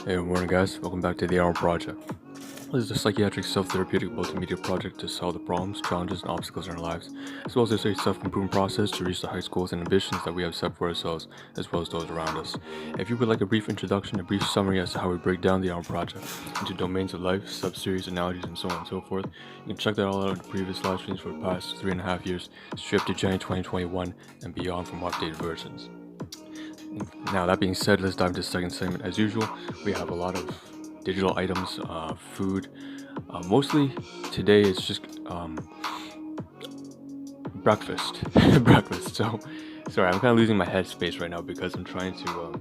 Hey, good morning, guys. Welcome back to the Ahn Rho Project. This is a psychiatric self-therapeutic multimedia project to solve the problems, challenges, and obstacles in our lives, as well as a self-improvement process to reach the high goals and ambitions that we have set for ourselves, as well as those around us. If you would like a brief introduction, a brief summary as to how we break down the Ahn Rho Project into domains of life, sub-series, analogies, and so on and so forth, you can check that all out in the previous live streams for the past 3.5 years, straight up to January 2021 and beyond from updated versions. Now, that being said, let's dive into the second segment. As usual, we have a lot of digital items, food. Mostly today it's just breakfast. Breakfast. So, sorry, I'm kind of losing my headspace right now because I'm trying to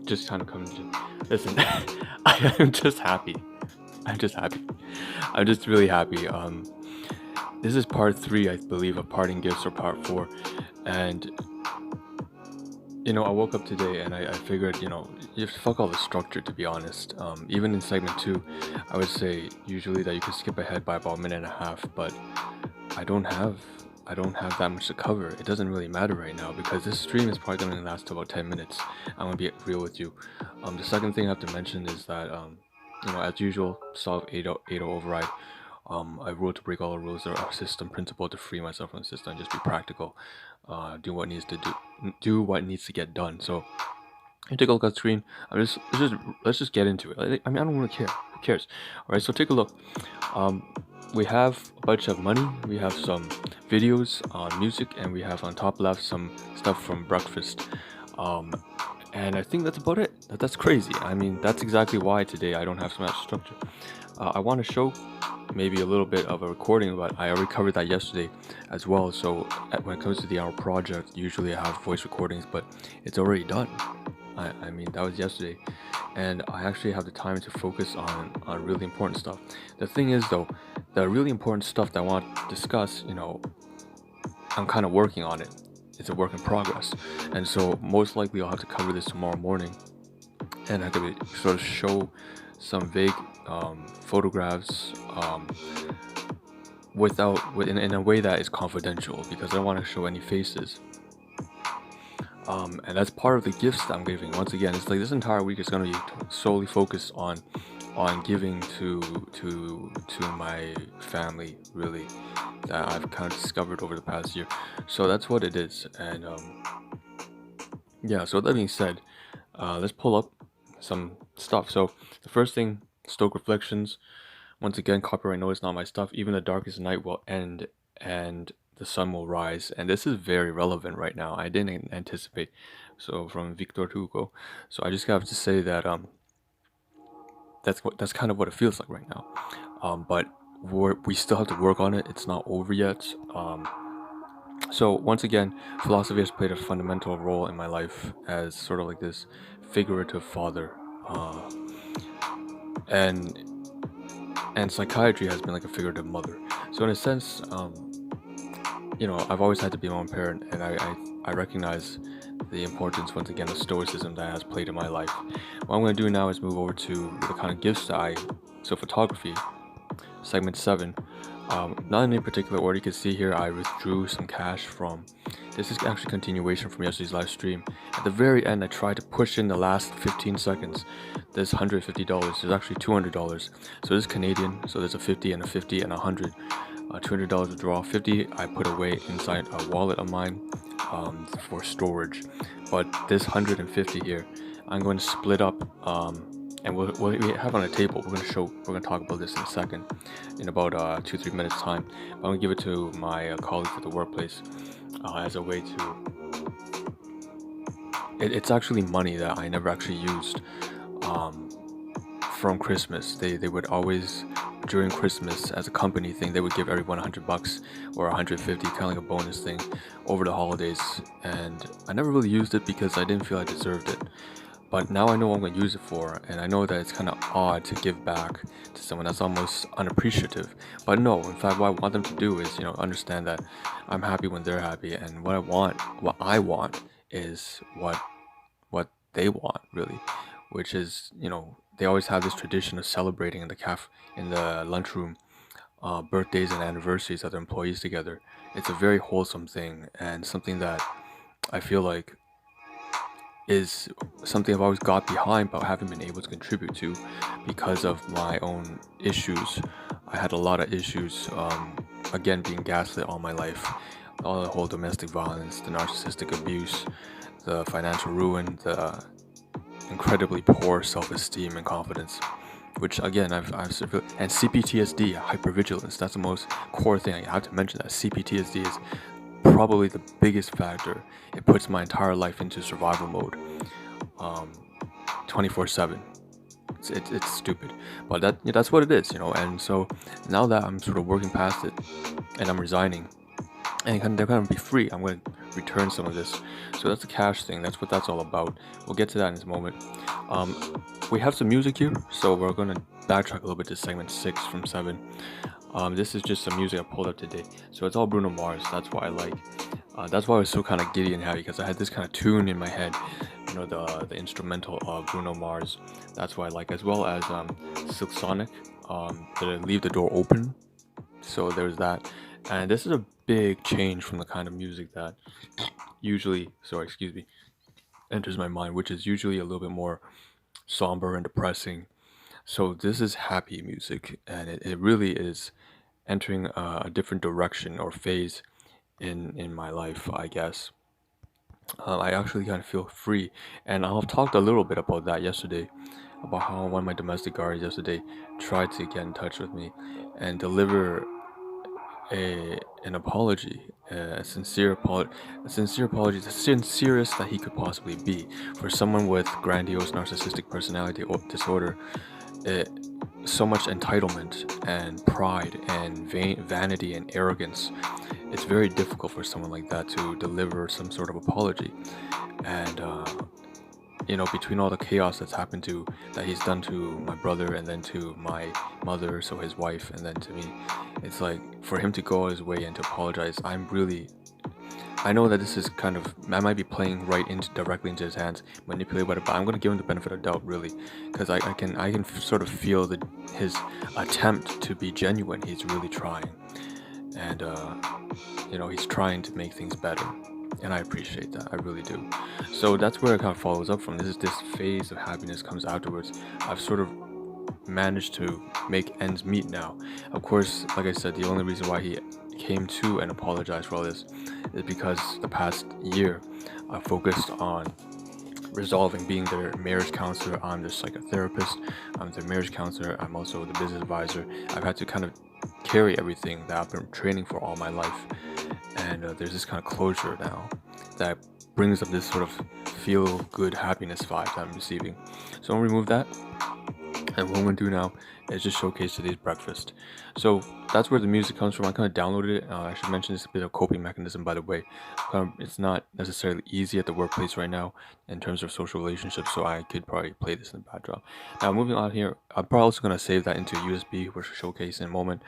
just kind of come to. Listen, I'm just happy. I'm just happy. I'm just really happy. This is part 3, I believe, of parting gifts, or part 4, and I woke up today and I figured, you fuck all the structure, to be honest. Even in segment 2, I would say usually that you could skip ahead by about a minute and a half, but I don't have that much to cover. It doesn't really matter right now because this stream is probably going to last about 10 minutes. I'm going to be real with you. The second thing I have to mention is that, as usual, solve 8.0 override. I wrote to break all the rules of our system principle to free myself from the system and just be practical. Do what needs to get done. So you take a look at the screen. Let's just get into it. I mean, I don't really care. Who cares? All right. So take a look. We have a bunch of money. We have some videos on music, and we have on top left some stuff from breakfast. And I think that's about it. That's crazy. I mean, that's exactly why today I don't have so much structure. I want to show maybe a little bit of a recording, but I already covered that yesterday as well. So when it comes to the Ahn Rho Project, usually I have voice recordings, but it's already done. I mean, that was yesterday, and I actually have the time to focus on really important stuff. The thing is, though, the really important stuff that I want to discuss, I'm kind of working on it. It's a work in progress, and so most likely I'll have to cover this tomorrow morning, and I could sort of show some vague photographs in a way that is confidential, because I don't want to show any faces. And that's part of the gifts that I'm giving. Once again, it's like this entire week is going to be solely focused on giving to my family, really, that I've kind of discovered over the past year. So that's what it is. And yeah, so that being said, let's pull up some stuff. So the first thing, Stoic Reflections. Once again, copyright notice, not my stuff. Even the darkest night will end and the sun will rise. And this is very relevant right now. I didn't anticipate. So from Victor Hugo. So I just have to say that that's kind of what it feels like right now. But we still have to work on it. It's not over yet. So once again, philosophy has played a fundamental role in my life as sort of like this figurative father, and psychiatry has been like a figurative mother. So in a sense, I've always had to be my own parent, and I recognize the importance, once again, of stoicism that has played in my life. What I'm going to do now is move over to the kind of gifts that so photography, segment 7. Not in any particular order. You can see here I withdrew some cash from, this is actually continuation from yesterday's live stream. At the very end, I tried to push in the last 15 seconds. There's $150, there's actually $200. So this is Canadian, so there's a 50 and a 50 and a 100. $200 withdrawal. 50 I put away inside a wallet of mine for storage. But this 150 here, I'm going to split up, and what we have on a table, we're going to talk about this in a second, in about 2-3 minutes time. But I'm going to give it to my colleagues at the workplace as a way to, it's actually money that I never actually used from Christmas. They would always, during Christmas, as a company thing, they would give everyone $100 or 150, kind of like a bonus thing over the holidays, and I never really used it because I didn't feel I deserved it. But now I know what I'm going to use it for, and I know that it's kind of odd to give back to someone that's almost unappreciative. But no, in fact, what I want them to do is, understand that I'm happy when they're happy, and what I want is what they want, really, which is, they always have this tradition of celebrating in the lunchroom, birthdays and anniversaries of their employees together. It's a very wholesome thing, and something that I feel like is something I've always got behind but haven't been able to contribute to because of my own issues. I had a lot of issues, again, being gaslit all my life. All the whole domestic violence, the narcissistic abuse, the financial ruin, the incredibly poor self-esteem and confidence, which again and CPTSD, hypervigilance. That's the most core thing. I have to mention that CPTSD is probably the biggest factor. It puts my entire life into survival mode, 24/7. It's stupid, but that's what it is, And so now that I'm sort of working past it, and I'm resigning, and they're gonna be free, I'm gonna return some of this. So that's the cash thing. That's what that's all about. We'll get to that in a moment. We have some music here, so we're gonna backtrack a little bit to segment 6 from 7. This is just some music I pulled up today. So it's all Bruno Mars. That's why I like. That's why I was so kind of giddy and happy, because I had this kind of tune in my head, the instrumental of Bruno Mars. That's why I like, as well as Silk Sonic, the Leave the Door Open. So there's that, and this is a big change from the kind of music that usually, enters my mind, which is usually a little bit more somber and depressing. So this is happy music, and it really is entering a different direction or phase in my life, I guess. I actually kind of feel free, and I've talked a little bit about that yesterday, about how one of my domestic guardians yesterday tried to get in touch with me and deliver an apology, a sincere apology, the sincerest that he could possibly be for someone with grandiose narcissistic personality disorder. It, so much entitlement and pride and vanity and arrogance. It's very difficult for someone like that to deliver some sort of apology, and between all the chaos that he's done to my brother and then to my mother, so his wife, and then to me, it's like, for him to go his way and to apologize, I know that this is I might be playing directly into his hands, manipulated by it, but I'm gonna give him the benefit of doubt, really, because I can sort of feel his attempt to be genuine. He's really trying, and he's trying to make things better, and I appreciate that. I really do. So that's where it kind of follows up from. This phase of happiness comes afterwards. I've sort of managed to make ends meet now. Of course, like I said, the only reason why he came to and apologized for all this is because the past year I focused on resolving, being their marriage counselor. I'm their psychotherapist, I'm their marriage counselor, I'm also the business advisor. I've had to kind of carry everything that I've been training for all my life, and there's this kind of closure now that brings up this sort of feel good happiness vibe that I'm receiving. So I'll remove that, and what I'm gonna do now is just showcase today's breakfast. So that's where the music comes from. I kind of downloaded it. I should mention it's a bit of a coping mechanism, by the way. It's not necessarily easy at the workplace right now in terms of social relationships, so I could probably play this in the backdrop. Now, moving on here, I'm probably also gonna save that into USB, which will showcase in a moment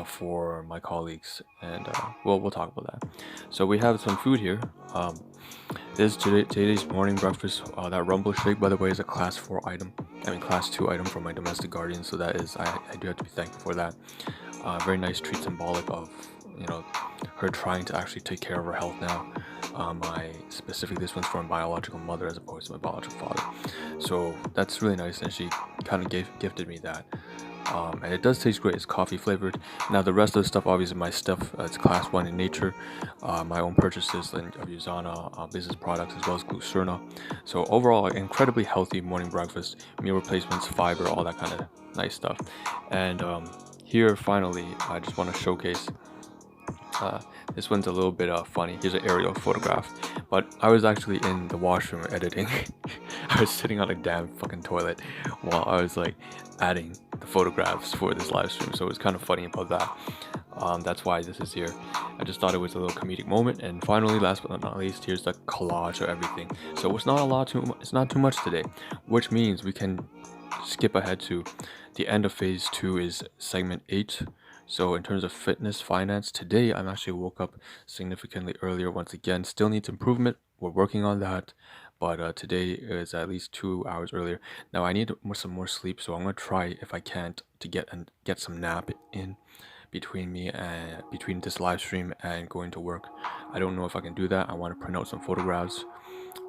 for my colleagues, and we'll talk about that. So we have some food here. This is today's morning breakfast. That rumble shake, by the way, is a class 4 item. Class 2 item from my domestic guardian. So that is, I do have to be thankful for that. Very nice treat, symbolic of, her trying to actually take care of her health now. Specifically, this one's for my biological mother as opposed to my biological father. So that's really nice, and she kind of gifted me that. And it does taste great. It's coffee flavored. Now the rest of the stuff, obviously my stuff, it's class 1 in nature. My own purchases of Usana business products, as well as Glucerna. So overall, incredibly healthy morning breakfast, meal replacements, fiber, all that kind of nice stuff. And here finally, I just want to showcase. This one's a little bit funny. Here's an aerial photograph, but I was actually in the washroom editing. I was sitting on a damn fucking toilet while I was like adding the photographs for this live stream, so it was kind of funny about that. That's why this is here. I just thought it was a little comedic moment. And finally, last but not least, here's the collage of everything. So it's not too much today, which means we can skip ahead to the end of phase 2 is segment 8. So in terms of fitness, finance, today I'm actually woke up significantly earlier once again. Still needs improvement. We're working on that. But today is at least 2 hours earlier. Now I need some more sleep, so I'm gonna try, if I can't, to get some nap in between this live stream and going to work. I don't know if I can do that. I want to print out some photographs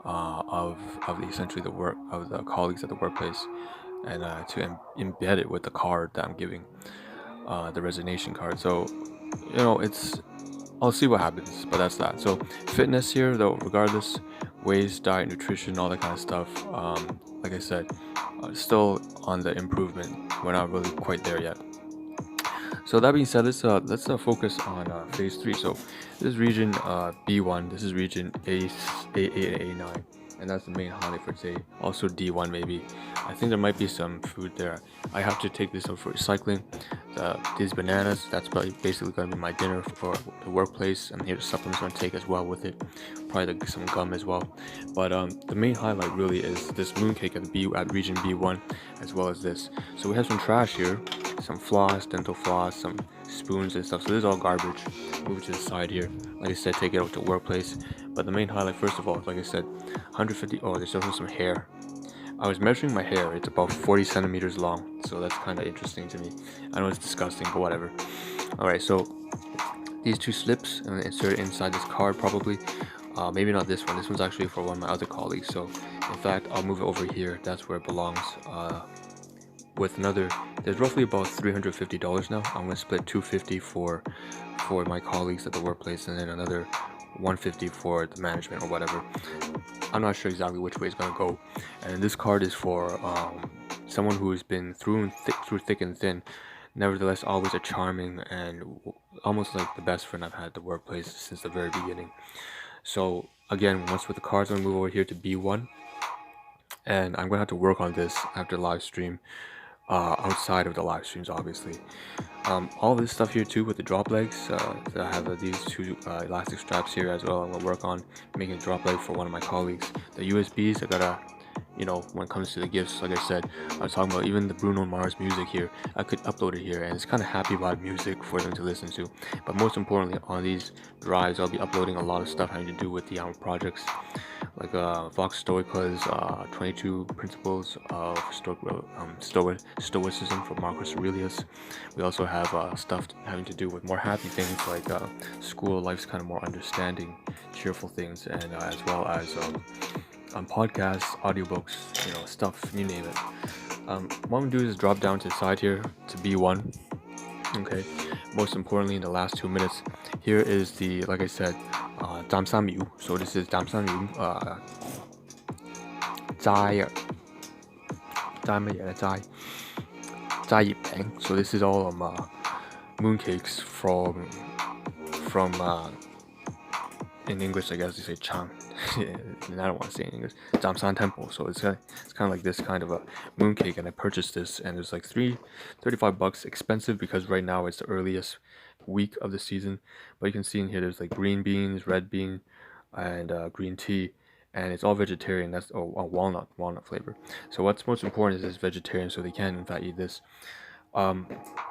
of essentially the work of the colleagues at the workplace, and to embed it with the card that I'm giving, the resignation card. So it's I'll see what happens, but that's that. So fitness here, though, regardless, ways, diet, nutrition, all that kind of stuff. Like I said, still on the improvement. We're not really quite there yet. So that being said, let's focus on phase 3. So this is region B1. This is region A8 and A9, and that's the main highlight for today. Also D1 maybe. I think there might be some food there. I have to take this out for recycling. These bananas, that's basically going to be my dinner for the workplace. And here's the supplements I'm going to take as well with it. Probably some gum as well. But the main highlight really is this mooncake at region B1, as well as this. So we have some trash here, some floss, dental floss, some spoons and stuff. So this is all garbage. Move to the side here. Like I said, take it out to workplace. But the main highlight, first of all, like I said, 150. Oh, there's also some hair. I was measuring my hair. It's about 40 centimeters long, so that's kind of interesting to me. I know it's disgusting, but whatever. Alright, so these 2 slips, I'm going to insert it inside this card probably. Maybe not this one. This one's actually for one of my other colleagues. So, in fact, I'll move it over here. That's where it belongs. With another, there's roughly about $350 now. I'm going to split $250 for my colleagues at the workplace, and then another $150 for the management or whatever. I'm not sure exactly which way it's going to go. And this card is for someone who's been through thick and thin, nevertheless always a charming and almost like the best friend I've had at the workplace since the very beginning. So again, once with the cards, I'm going to move over here to B1, and I'm going to have to work on this after live stream, outside of the live streams obviously. All this stuff here too with the drop legs, I have these 2 elastic straps here as well. I'm going to work on making a drop leg for one of my colleagues. The USBs, I gotta, when it comes to the gifts, like I said, I was talking about even the Bruno Mars music here. I could upload it here, and it's kind of happy vibe music for them to listen to. But most importantly, on these drives, I'll be uploading a lot of stuff having to do with the Ahn Rho projects, like Vox Stoica's 22 principles of stoicism from Marcus Aurelius. We also have stuff having to do with more happy things like school life's kind of more understanding, cheerful things, and as well as podcasts, audiobooks, stuff, you name it. What I'm gonna do is drop down to the side here to B1. Okay. Most importantly, in the last 2 minutes, here is the, like I said, damsamyu. So this is damsamyu, 斋葉餅. So this is all mooncakes from in English, I guess you say Chang. And I don't want to say in English. Damsan Temple. So it's kind of like this kind of a mooncake, and I purchased this, and it's like $35. Expensive because right now it's the earliest week of the season. But you can see in here there's like green beans, red bean, and green tea, and it's all vegetarian. That's walnut flavor. So what's most important is it's vegetarian, so they can in fact eat this.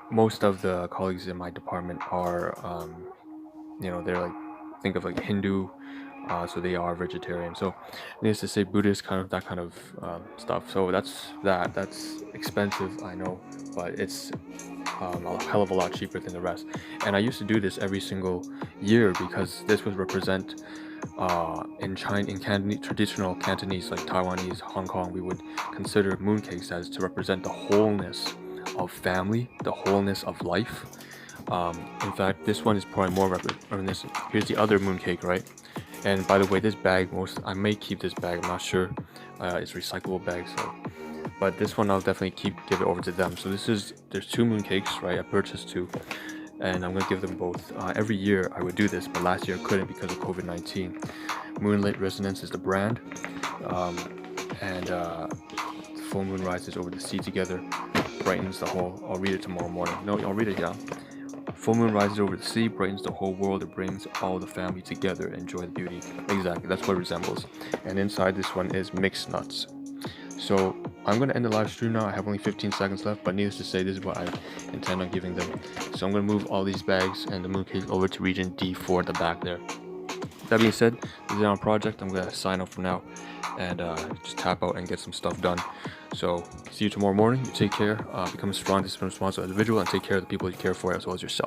Most of the colleagues in my department are they're like, think of like Hindu, so they are vegetarian. So needless to say, Buddhist, that kind of stuff. So that's expensive, I know, but it's a hell of a lot cheaper than the rest. And I used to do this every single year because this would represent in traditional Cantonese, like Taiwanese, Hong Kong, we would consider mooncakes as to represent the wholeness of family, the wholeness of life. In fact, this one is probably more reminiscent. Here's the other mooncake, right? And by the way, this bag, I may keep this bag, I'm not sure. It's a recyclable bag, so. But this one I'll definitely give it over to them. So there's 2 mooncakes, right? I purchased 2, and I'm gonna give them both. Every year I would do this, but last year I couldn't because of COVID-19. Moonlit Resonance is the brand, and full moon rises over the sea together, brightens the whole. I'll read it tomorrow morning. No, I'll read it now. Full moon rises over the sea, brightens the whole world. It brings all the family together. Enjoy the beauty. Exactly, that's what it resembles. And inside this one is mixed nuts. So I'm going to end the live stream now. I have only 15 seconds left, but needless to say, this is what I intend on giving them. So I'm going to move all these bags and the mooncake over to region D4 at the back there. That being said, this is Ahn Rho Project. I'm going to sign off for now and just tap out and get some stuff done. So see you tomorrow morning. You take care. Become a strong, responsible individual, and take care of the people you care for as well as yourself.